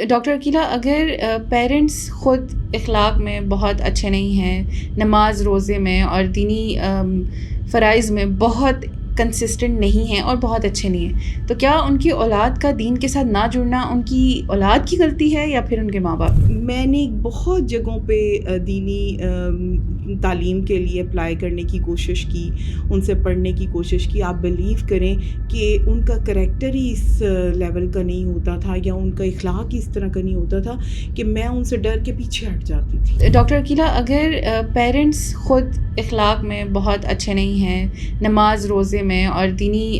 Doctor Aqeela, اگر parents خود اخلاق میں بہت اچھے نہیں ہیں، نماز روزے میں اور دینی فرائض میں بہت کنسسٹنٹ نہیں ہیں اور بہت اچھے نہیں ہیں، تو کیا ان کی اولاد کا دین کے ساتھ نہ جڑنا ان کی اولاد کی غلطی ہے یا پھر ان کے ماں باپ؟ میں نے بہت جگہوں پہ دینی تعلیم کے لیے اپلائی کرنے کی کوشش کی، ان سے پڑھنے کی کوشش کی. آپ بلیو کریں کہ ان کا کریکٹر ہی اس لیول کا نہیں ہوتا تھا یا ان کا اخلاق ہی اس طرح کا نہیں ہوتا تھا کہ میں ان سے ڈر کے پیچھے ہٹ جاتی تھی. ڈاکٹر عقیلہ، اگر پیرنٹس خود اخلاق میں بہت اچھے نہیں ہیں، نماز روزے میں اور دینی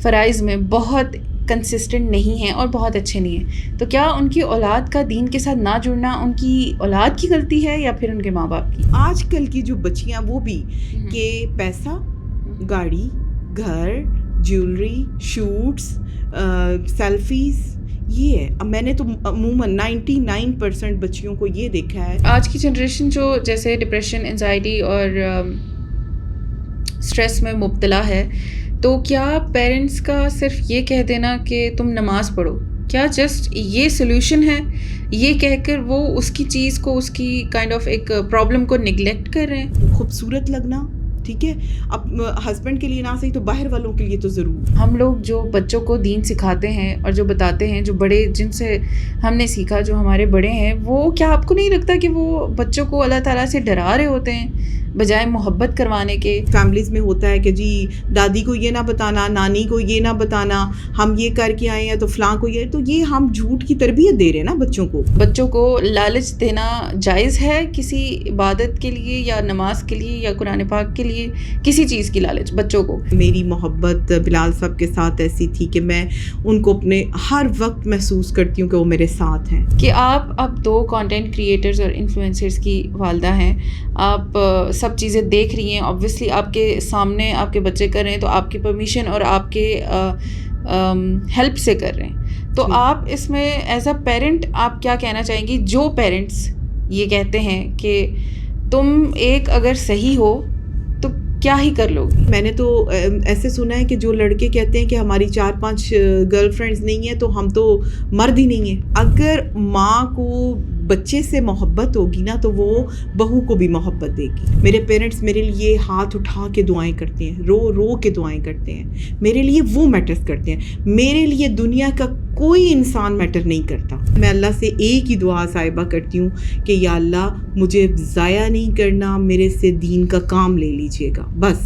فرائض میں بہت کنسسٹنٹ نہیں ہیں اور بہت اچھے نہیں ہیں، تو کیا ان کی اولاد کا دین کے ساتھ نہ جڑنا ان کی اولاد کی غلطی ہے یا پھر ان کے ماں باپ کی؟ آج کل کی جو بچیاں وہ بھی کہ پیسہ، گاڑی، گھر، جیولری، شوٹس، سیلفیز، یہ ہے. اب میں نے تو عموماً 99% بچیوں کو یہ دیکھا ہے. آج کی جنریشن جو جیسے ڈپریشن، انزائٹی اور اسٹریس میں مبتلا ہے، تو کیا پیرنٹس کا صرف یہ کہہ دینا کہ تم نماز پڑھو، کیا جسٹ یہ سلوشن ہے؟ یہ کہہ کر وہ اس کی چیز کو، اس کی کائنڈ آف ایک پرابلم کو نگلیکٹ کر رہے ہیں؟ خوبصورت لگنا ٹھیک ہے، اب ہسبینڈ کے لیے نہ صحیح تو باہر والوں کے لیے تو ضرور. ہم لوگ جو بچوں کو دین سکھاتے ہیں اور جو بتاتے ہیں، جو بڑے جن سے ہم نے سیکھا، جو ہمارے بڑے ہیں، وہ کیا آپ کو نہیں لگتا کہ وہ بچوں کو اللہ تعالیٰ سے ڈرا رہے ہوتے ہیں بجائے محبت کروانے کے؟ فیملیز میں ہوتا ہے کہ جی دادی کو یہ نہ بتانا، نانی کو یہ نہ بتانا، ہم یہ کر کے آئے ہیں تو فلاں کو یہ، تو یہ ہم جھوٹ کی تربیت دے رہے ہیں نا بچوں کو. بچوں کو لالچ دینا جائز ہے کسی عبادت کے لیے یا نماز کے لیے یا قرآن پاک کے لیے، کسی چیز کی لالچ بچوں کو؟ میری محبت بلال صاحب کے ساتھ ایسی تھی کہ میں ان کو اپنے ہر وقت محسوس کرتی ہوں کہ وہ میرے ساتھ ہیں. کہ آپ اب 2 کانٹینٹ کریٹرز اور انفلوئنسرز کی والدہ ہیں، آپ سب چیزیں دیکھ رہی ہیں، آبویسلی آپ کے سامنے آپ کے بچے کر رہے ہیں تو آپ کی پرمیشن اور آپ کے ہیلپ سے کر رہے ہیں، تو آپ اس میں ایز اے پیرنٹ آپ کیا کہنا چاہیں گی جو پیرنٹس یہ کہتے ہیں کہ تم ایک اگر صحیح ہو تو کیا ہی کر لو گی؟ میں نے تو ایسے سنا ہے کہ جو لڑکے کہتے ہیں کہ ہماری 4-5 گرل فرینڈز نہیں ہیں تو ہم تو مرد ہی نہیں ہیں. اگر ماں کو بچے سے محبت ہوگی نا تو وہ بہو کو بھی محبت دے گی. میرے پیرنٹس میرے لیے ہاتھ اٹھا کے دعائیں کرتے ہیں، رو رو کے دعائیں کرتے ہیں، میرے لیے وہ میٹرز کرتے ہیں. میرے لیے دنیا کا کوئی انسان میٹر نہیں کرتا. میں اللہ سے ایک ہی دعا صاحبہ کرتی ہوں کہ یا اللہ مجھے ضائع نہیں کرنا، میرے سے دین کا کام لے لیجیے گا بس.